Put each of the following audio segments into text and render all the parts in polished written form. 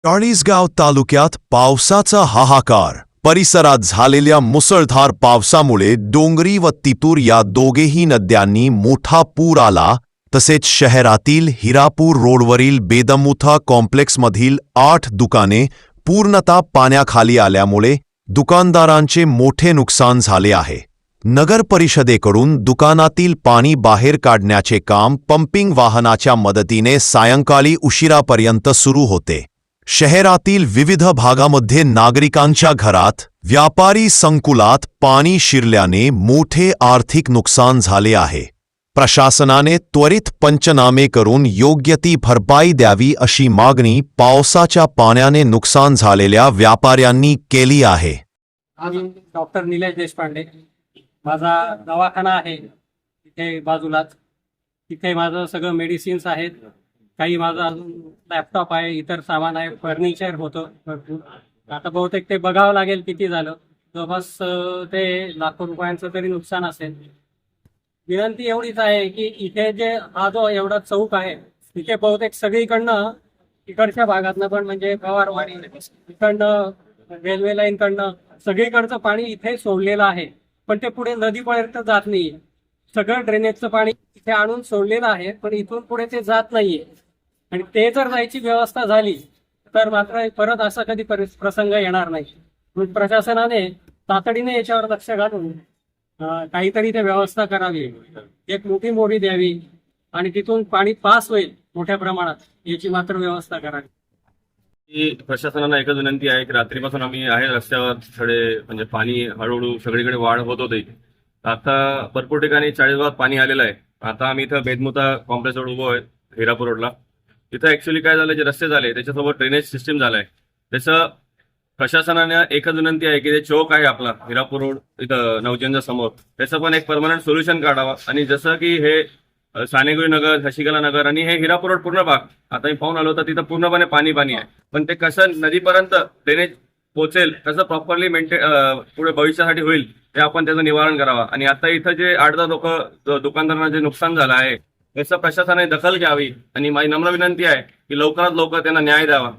चाळीसगाव तालुक्यात पावसाचा हाहाकार. परिसरात झालेल्या मुसळधार पावसामुळे डोंगरी व तितूर या दोघेही नद्यांनी मोठा पूर आला. तसेच शहरातील हिरापूर रोडवरील बेदमुथा कॉम्प्लेक्समधील 8 दुकाने पूर्णतः पाण्याखाली आल्यामुळे दुकानदारांचे मोठे नुकसान झाले आहे. नगर परिषदेकडून दुकानातील पाणी बाहेर काढण्याचे काम पंपिंग वाहनाच्या मदतीने सायंकाळी उशिरापर्यंत सुरू होते. शहरातील विविध भागामध्ये नागरिकांच्या घरात, व्यापारी संकुलात पाणी शिरल्याने मोठे आर्थिक नुकसान झाले आहे. प्रशासनाने त्वरित पंचनामे करून योग्य ती भरपाई द्यावी अशी मागणी पावसाच्या पाण्याने नुकसान झालेल्या व्यापाऱ्यांनी केली आहे. मी डॉक्टर निलेश देशपांडे. माझा दवाखाना आहे तिथे बाजूलाच. तिथे माझं सगळं मेडिसिन्स आहेत. काही माझं अजून लॅपटॉप आहे, इतर सामान आहे, फर्निचर होतं भरपूर. आता बहुतेक ते बघावं लागेल किती झालं. जवळपास ते लाखो रुपयांचं तरी नुकसान असेल. विनंती एवढीच आहे की इथे जे हा जो एवढा चौक आहे तिथे बहुतेक सगळीकडनं इकडच्या भागातनं पण म्हणजे पवारवाडी इकडनं रेल्वे लाईनकडनं सगळीकडचं पाणी इथे सोडलेलं आहे. पण ते पुढे नदीपर्यंत जात नाहीये. सगळं ड्रेनेजचं पाणी इथे आणून सोडलेलं आहे पण इथून पुढे ते जात नाहीये. आणि ते जर जायची व्यवस्था झाली तर मात्र परत असा कधी प्रसंग येणार नाही. म्हणून प्रशासनाने तातडीने याच्यावर लक्ष घालून काहीतरी ते व्यवस्था करावी, एक मोठी मोडी द्यावी आणि तिथून पाणी पास होईल मोठ्या प्रमाणात याची मात्र व्यवस्था करावी. प्रशासनाला एकच विनंती आहे की रात्रीपासून आम्ही आहे रस्त्यावर सगळे म्हणजे पाणी हळूहळू सगळीकडे वाढ होत होते. आता भरपूर ठिकाणी 40 गावात पाणी आलेलं आहे. आता आम्ही इथं बेदमुथा कॉम्प्लेक्स रोड उभो आहे हिरापूर रोडला. इथं ऍक्च्युली काय झालं, जे रस्ते झाले त्याच्यासोबत ड्रेनेज सिस्टीम झालाय. त्याचं प्रशासनाने एकच विनंती आहे की ते चौक आहे आपला हिरापूर रोड इथं नवचंदच्या समोर, त्याचं पण एक परमनंट सोल्युशन काढावा. आणि जसं की हे सानेगुरी नगर, शशिकला नगर आणि हे हिरापूर रोड पूर्ण भाग आता मी पाहून आलो तर तिथं पूर्णपणे पाणी आहे. पण ते कसं नदीपर्यंत ड्रेनेज पोहोचेल, कसं प्रॉपरली पुढे भविष्यासाठी होईल ते आपण त्याचं निवारण करावा. आणि आता इथं जे 8-10 लोक दुकानदारांना जे नुकसान झालं आहे याचं प्रशासनाने दखल घ्यावी आणि माझी नम्र विनंती आहे की लवकरात लवकर त्यांना न्याय द्यावा.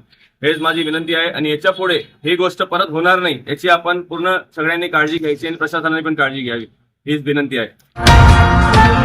हेच माझी विनंती आहे. आणि याच्या पुढे ही गोष्ट परत होणार नाही याची आपण पूर्ण सगळ्यांनी काळजी घ्यायची आणि प्रशासनाने पण काळजी घ्यावी हीच विनंती आहे.